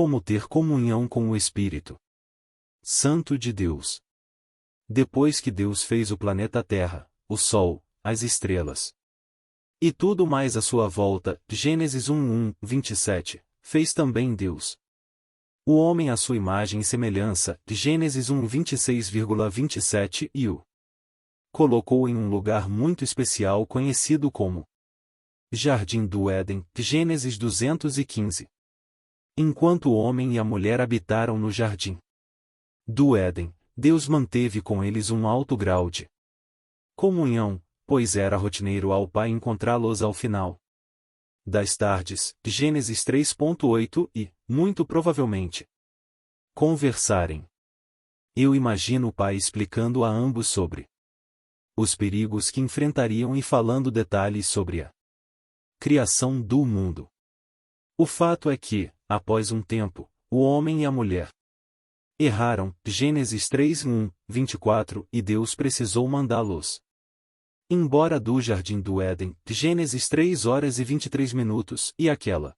Como ter comunhão com o Espírito Santo de Deus. Depois que Deus fez o planeta Terra, o Sol, as estrelas e tudo mais à sua volta, Gênesis 1:27, fez também Deus o homem à sua imagem e semelhança, Gênesis 1:26,27, e o colocou em um lugar muito especial conhecido como Jardim do Éden, Gênesis 215. Enquanto o homem e a mulher habitaram no jardim do Éden, Deus manteve com eles um alto grau de comunhão, pois era rotineiro ao Pai encontrá-los ao final das tardes, Gênesis 3:8, e, muito provavelmente, conversarem. Eu imagino o Pai explicando a ambos sobre os perigos que enfrentariam e falando detalhes sobre a criação do mundo. O fato é que, após um tempo, o homem e a mulher erraram, Gênesis 3:24, e Deus precisou mandá-los embora do Jardim do Éden, Gênesis 3:23, e aquela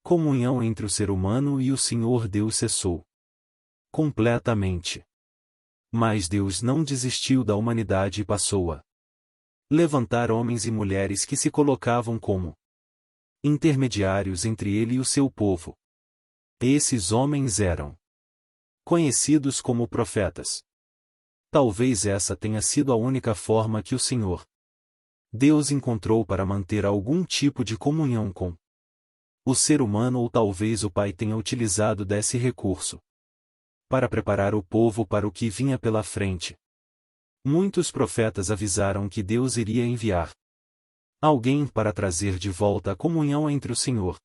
comunhão entre o ser humano e o Senhor Deus cessou completamente. Mas Deus não desistiu da humanidade e passou a levantar homens e mulheres que se colocavam como intermediários entre ele e o seu povo. Esses homens eram conhecidos como profetas. Talvez essa tenha sido a única forma que o Senhor Deus encontrou para manter algum tipo de comunhão com o ser humano, ou talvez o Pai tenha utilizado desse recurso para preparar o povo para o que vinha pela frente. Muitos profetas avisaram que Deus iria enviar alguém para trazer de volta a comunhão entre o Senhor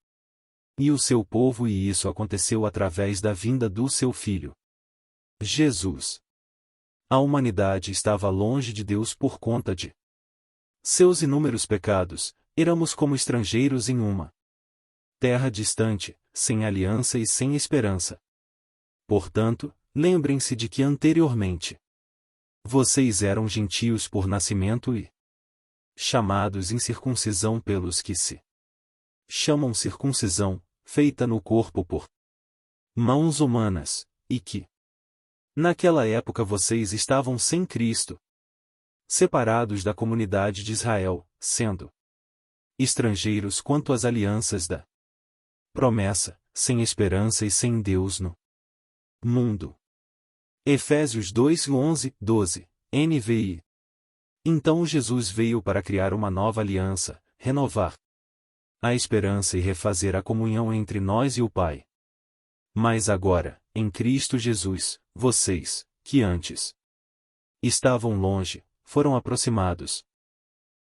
e o seu povo, e isso aconteceu através da vinda do seu Filho, Jesus. A humanidade estava longe de Deus por conta de seus inúmeros pecados. Éramos como estrangeiros em uma terra distante, sem aliança e sem esperança. Portanto, lembrem-se de que anteriormente vocês eram gentios por nascimento e chamados incircuncisão pelos que se chamam circuncisão, feita no corpo por mãos humanas, e que naquela época vocês estavam sem Cristo, separados da comunidade de Israel, sendo estrangeiros quanto às alianças da promessa, sem esperança e sem Deus no mundo. Efésios 2:11-12, NVI. Então Jesus veio para criar uma nova aliança, renovar a esperança e refazer a comunhão entre nós e o Pai. Mas agora, em Cristo Jesus, vocês, que antes estavam longe, foram aproximados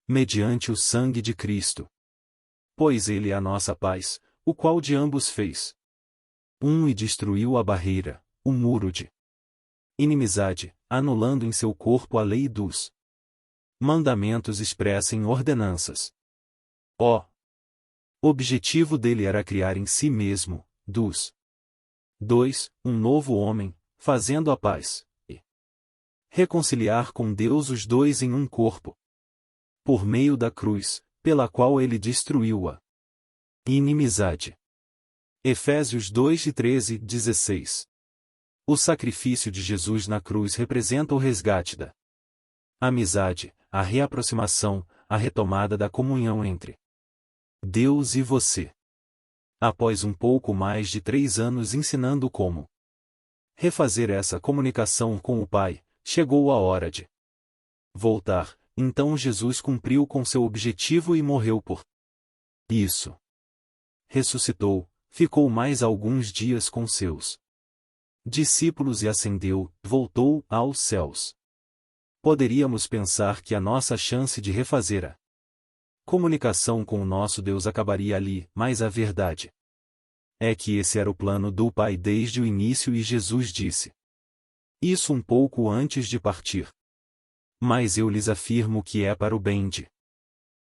mediante o sangue de Cristo. Pois Ele é a nossa paz, o qual de ambos fez e destruiu a barreira, o muro de inimizade, anulando em seu corpo a lei dos mandamentos expressa em ordenanças. O objetivo dele era criar em si mesmo, dos dois, um novo homem, fazendo a paz, e reconciliar com Deus os dois em um corpo, por meio da cruz, pela qual ele destruiu a inimizade. Efésios 2:13-16. O sacrifício de Jesus na cruz representa o resgate da amizade, a reaproximação, a retomada da comunhão entre Deus e você. Após um pouco mais de 3 anos ensinando como refazer essa comunicação com o Pai, chegou a hora de voltar. Então Jesus cumpriu com seu objetivo e morreu por isso. Ressuscitou, ficou mais alguns dias com seus discípulos e ascendeu, voltou aos céus. Poderíamos pensar que a nossa chance de refazer a comunicação com o nosso Deus acabaria ali, mas a verdade é que esse era o plano do Pai desde o início, e Jesus disse isso um pouco antes de partir. Mas eu lhes afirmo que é para o bem de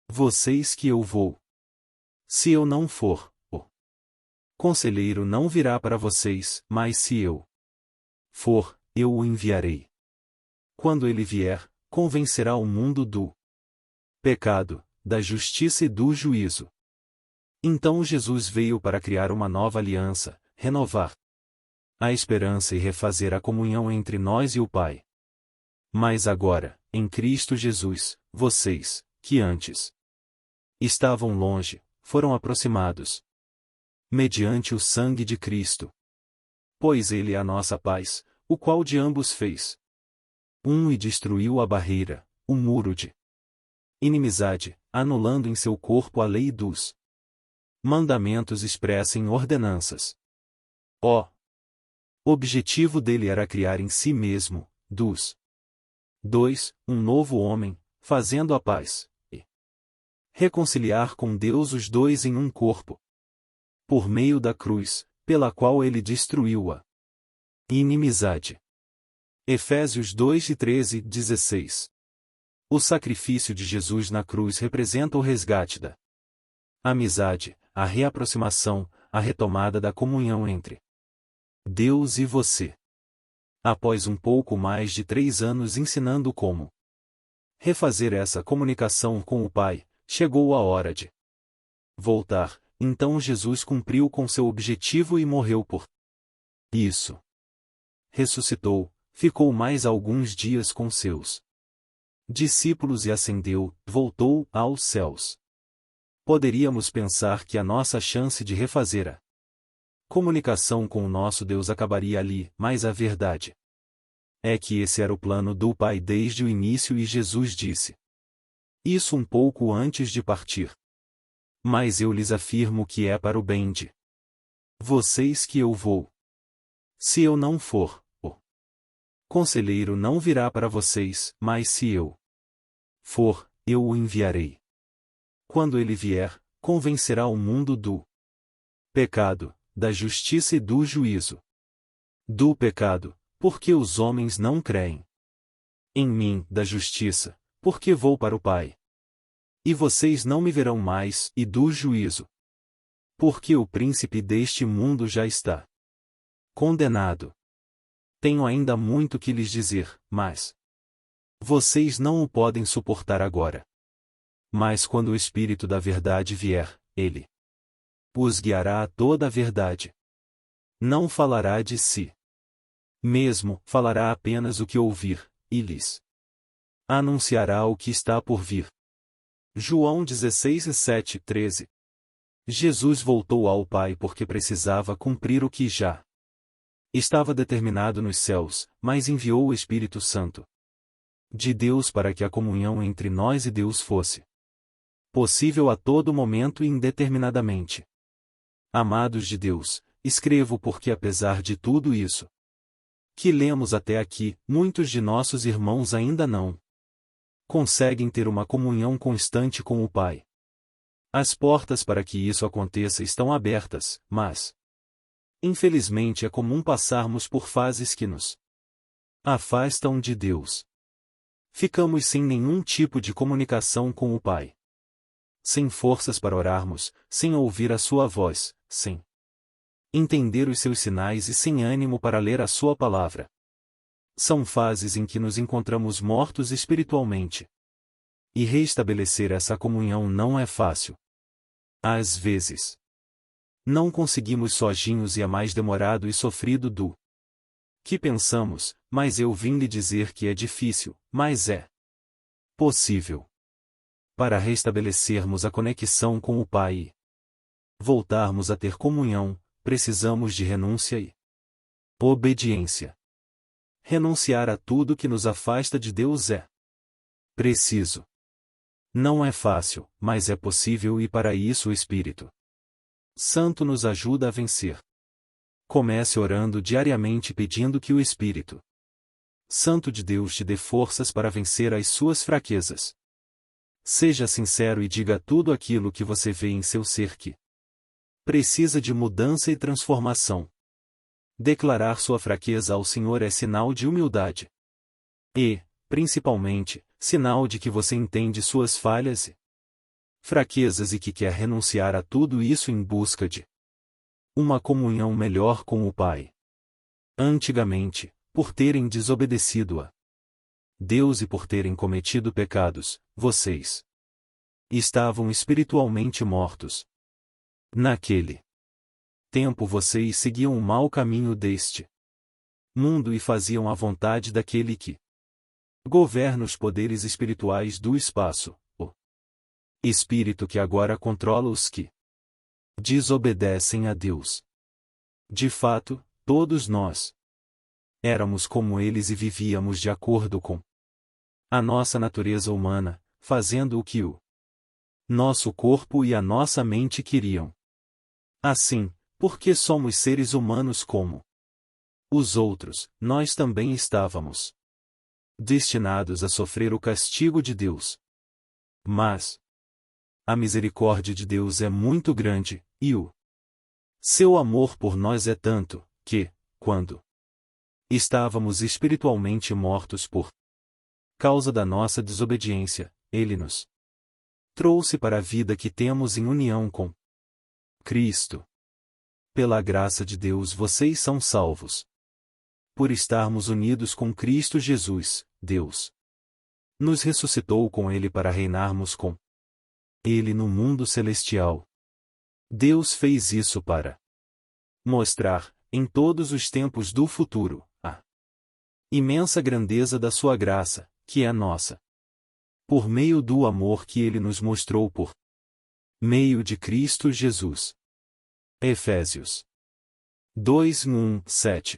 vocês que eu vou. Se eu não for, o conselheiro não virá para vocês, mas se eu for, eu o enviarei. Quando ele vier, convencerá o mundo do pecado, da justiça e do juízo. Então Jesus veio para criar uma nova aliança, renovar a esperança e refazer a comunhão entre nós e o Pai. Mas agora, em Cristo Jesus, vocês, que antes estavam longe, foram aproximados mediante o sangue de Cristo. Pois Ele é a nossa paz, o qual de ambos fez e destruiu a barreira, o muro de inimizade, anulando em seu corpo a lei dos mandamentos expressa em ordenanças. O objetivo dele era criar em si mesmo, dos dois, um novo homem, fazendo a paz, e reconciliar com Deus os dois em um corpo, por meio da cruz, pela qual ele destruiu a inimizade. Efésios 2:13-16. O sacrifício de Jesus na cruz representa o resgate da amizade, a reaproximação, a retomada da comunhão entre Deus e você. Após um pouco mais de 3 anos ensinando como refazer essa comunicação com o Pai, chegou a hora de voltar. Então Jesus cumpriu com seu objetivo e morreu por isso. Ressuscitou, ficou mais alguns dias com seus discípulos e ascendeu, voltou aos céus. Poderíamos pensar que a nossa chance de refazer a comunicação com o nosso Deus acabaria ali, mas a verdade é que esse era o plano do Pai desde o início e Jesus disse isso um pouco antes de partir. Mas eu lhes afirmo que é para o bem de vocês que eu vou. Se eu não for, o conselheiro não virá para vocês, mas se eu for, eu o enviarei. Quando ele vier, convencerá o mundo do pecado, da justiça e do juízo. Do pecado, porque os homens não creem em mim, da justiça, porque vou para o Pai. E vocês não me verão mais, e do juízo, porque o príncipe deste mundo já está condenado. Tenho ainda muito que lhes dizer, mas vocês não o podem suportar agora. Mas quando o Espírito da verdade vier, ele os guiará a toda a verdade. Não falará de si mesmo, falará apenas o que ouvir, e lhes anunciará o que está por vir. João 16:7-13. Jesus voltou ao Pai porque precisava cumprir o que já estava determinado nos céus, mas enviou o Espírito Santo de Deus para que a comunhão entre nós e Deus fosse possível a todo momento e indeterminadamente. Amados de Deus, escrevo porque apesar de tudo isso que lemos até aqui, muitos de nossos irmãos ainda não conseguem ter uma comunhão constante com o Pai. As portas para que isso aconteça estão abertas, mas infelizmente é comum passarmos por fases que nos afastam de Deus. Ficamos sem nenhum tipo de comunicação com o Pai. Sem forças para orarmos, sem ouvir a sua voz, sem entender os seus sinais e sem ânimo para ler a sua palavra. São fases em que nos encontramos mortos espiritualmente. E reestabelecer essa comunhão não é fácil. Às vezes, não conseguimos sozinhos e é mais demorado e sofrido do que pensamos, mas eu vim lhe dizer que é difícil, mas é possível. Para restabelecermos a conexão com o Pai e voltarmos a ter comunhão, precisamos de renúncia e obediência. Renunciar a tudo que nos afasta de Deus é preciso. Não é fácil, mas é possível e para isso o Espírito Santo nos ajuda a vencer. Comece orando diariamente pedindo que o Espírito Santo de Deus te dê forças para vencer as suas fraquezas. Seja sincero e diga tudo aquilo que você vê em seu ser que precisa de mudança e transformação. Declarar sua fraqueza ao Senhor é sinal de humildade. E, principalmente, sinal de que você entende suas falhas e fraquezas e que quer renunciar a tudo isso em busca de uma comunhão melhor com o Pai. Antigamente, por terem desobedecido a Deus e por terem cometido pecados, vocês estavam espiritualmente mortos. Naquele tempo vocês seguiam o mau caminho deste mundo e faziam a vontade daquele que governa os poderes espirituais do espaço, o espírito que agora controla os que desobedecem a Deus. De fato, todos nós éramos como eles e vivíamos de acordo com a nossa natureza humana, fazendo o que o nosso corpo e a nossa mente queriam. Assim, porque somos seres humanos como os outros, nós também estávamos destinados a sofrer o castigo de Deus. Mas a misericórdia de Deus é muito grande, e o seu amor por nós é tanto, que, quando estávamos espiritualmente mortos por causa da nossa desobediência, Ele nos trouxe para a vida que temos em união com Cristo. Pela graça de Deus vocês são salvos. Por estarmos unidos com Cristo Jesus, Deus nos ressuscitou com Ele para reinarmos com Ele no mundo celestial. Deus fez isso para mostrar, em todos os tempos do futuro, a imensa grandeza da sua graça, que é nossa, por meio do amor que Ele nos mostrou por meio de Cristo Jesus. Efésios 2:1-7.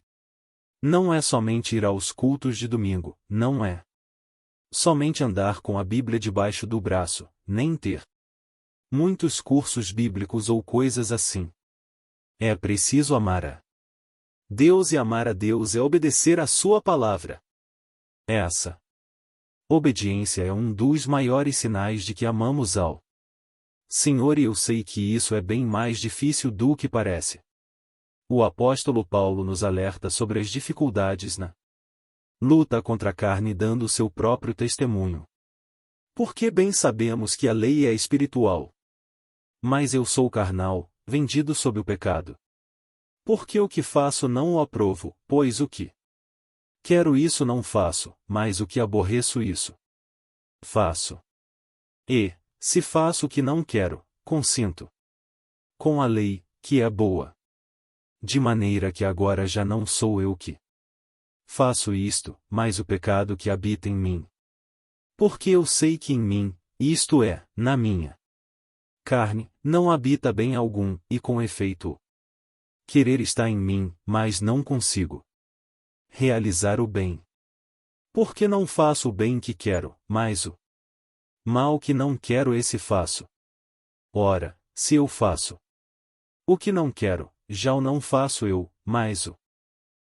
Não é somente ir aos cultos de domingo, não é somente andar com a Bíblia debaixo do braço, nem ter muitos cursos bíblicos ou coisas assim. É preciso amar a Deus, e amar a Deus é obedecer a sua palavra. Essa obediência é um dos maiores sinais de que amamos ao Senhor, e eu sei que isso é bem mais difícil do que parece. O apóstolo Paulo nos alerta sobre as dificuldades na luta contra a carne, dando seu próprio testemunho. Porque bem sabemos que a lei é espiritual. Mas eu sou carnal, vendido sob o pecado. Porque o que faço não o aprovo, pois o que quero isso não faço, mas o que aborreço isso faço. E, se faço o que não quero, consinto com a lei, que é boa. De maneira que agora já não sou eu que faço isto, mas o pecado que habita em mim. Porque eu sei que em mim, isto é, na minha carne, não habita bem algum, e com efeito, querer está em mim, mas não consigo realizar o bem. Porque não faço o bem que quero, mas o mal que não quero esse faço. Ora, se eu faço o que não quero, já o não faço eu, mas o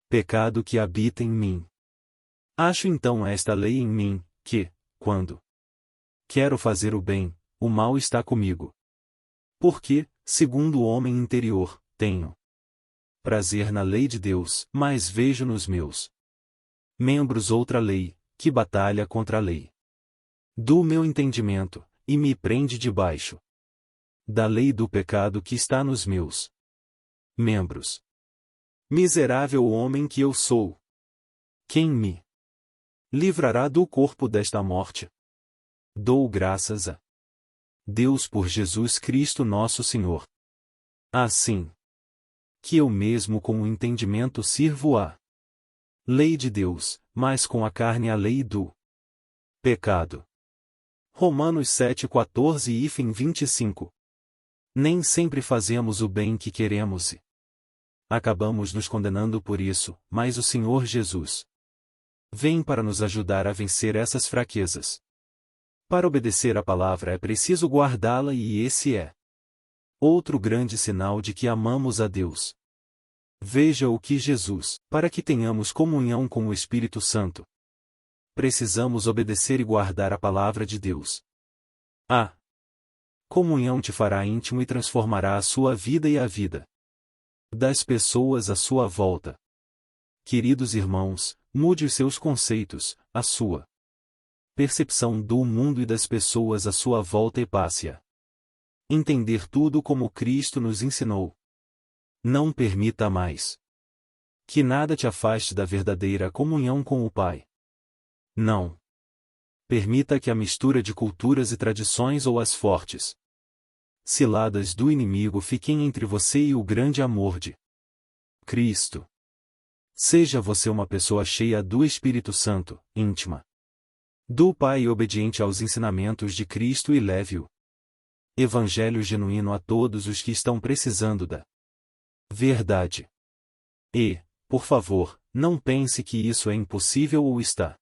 pecado que habita em mim. Acho então esta lei em mim, que, quando quero fazer o bem, o mal está comigo. Porque, segundo o homem interior, tenho prazer na lei de Deus, mas vejo nos meus membros outra lei, que batalha contra a lei do meu entendimento, e me prende debaixo da lei do pecado que está nos meus membros. Miserável homem que eu sou! Quem me livrará do corpo desta morte? Dou graças a Deus por Jesus Cristo nosso Senhor. Assim que eu mesmo com o entendimento sirvo a lei de Deus, mas com a carne a lei do pecado. Romanos 7:14 e 25. Nem sempre fazemos o bem que queremos e acabamos nos condenando por isso, mas o Senhor Jesus vem para nos ajudar a vencer essas fraquezas. Para obedecer a palavra é preciso guardá-la, e esse é outro grande sinal de que amamos a Deus. Veja o que Jesus, para que tenhamos comunhão com o Espírito Santo, precisamos obedecer e guardar a palavra de Deus. A comunhão te fará íntimo e transformará a sua vida e a vida das pessoas à sua volta. Queridos irmãos, mude os seus conceitos, a sua percepção do mundo e das pessoas à sua volta, e passe a entender tudo como Cristo nos ensinou. Não permita mais que nada te afaste da verdadeira comunhão com o Pai. Não permita que a mistura de culturas e tradições ou as fortes ciladas do inimigo fiquem entre você e o grande amor de Cristo. Seja você uma pessoa cheia do Espírito Santo, íntima do Pai e obediente aos ensinamentos de Cristo e leve o Evangelho genuíno a todos os que estão precisando da verdade. E, por favor, não pense que isso é impossível ou está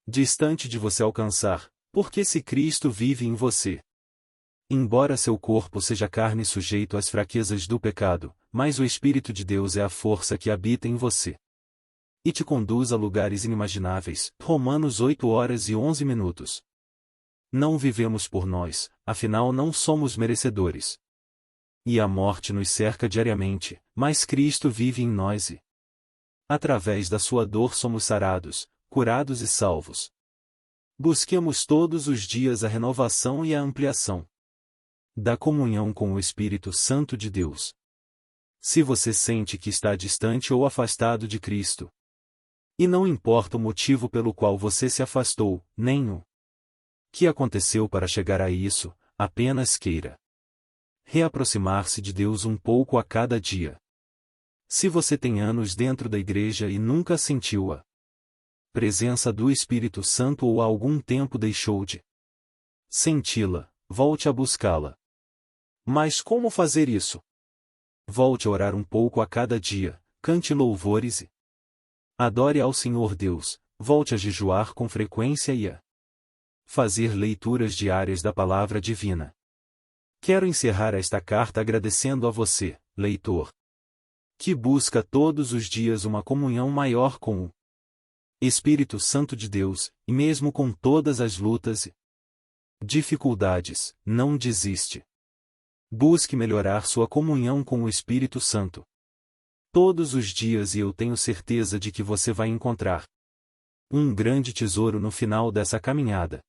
distante de você alcançar, porque se Cristo vive em você. Embora seu corpo seja carne sujeito às fraquezas do pecado, mas o Espírito de Deus é a força que habita em você e te conduz a lugares inimagináveis. Romanos 8h11. Não vivemos por nós, afinal não somos merecedores. E a morte nos cerca diariamente, mas Cristo vive em nós e, através da sua dor somos sarados, curados e salvos. Busquemos todos os dias a renovação e a ampliação da comunhão com o Espírito Santo de Deus. Se você sente que está distante ou afastado de Cristo, e não importa o motivo pelo qual você se afastou, nem o que aconteceu para chegar a isso, apenas queira reaproximar-se de Deus um pouco a cada dia. Se você tem anos dentro da igreja e nunca sentiu a presença do Espírito Santo ou há algum tempo deixou de senti-la, volte a buscá-la. Mas como fazer isso? Volte a orar um pouco a cada dia, cante louvores e adore ao Senhor Deus, volte a jejuar com frequência e a fazer leituras diárias da Palavra Divina. Quero encerrar esta carta agradecendo a você, leitor, que busca todos os dias uma comunhão maior com o Espírito Santo de Deus, e mesmo com todas as lutas e dificuldades, não desiste. Busque melhorar sua comunhão com o Espírito Santo todos os dias e eu tenho certeza de que você vai encontrar um grande tesouro no final dessa caminhada.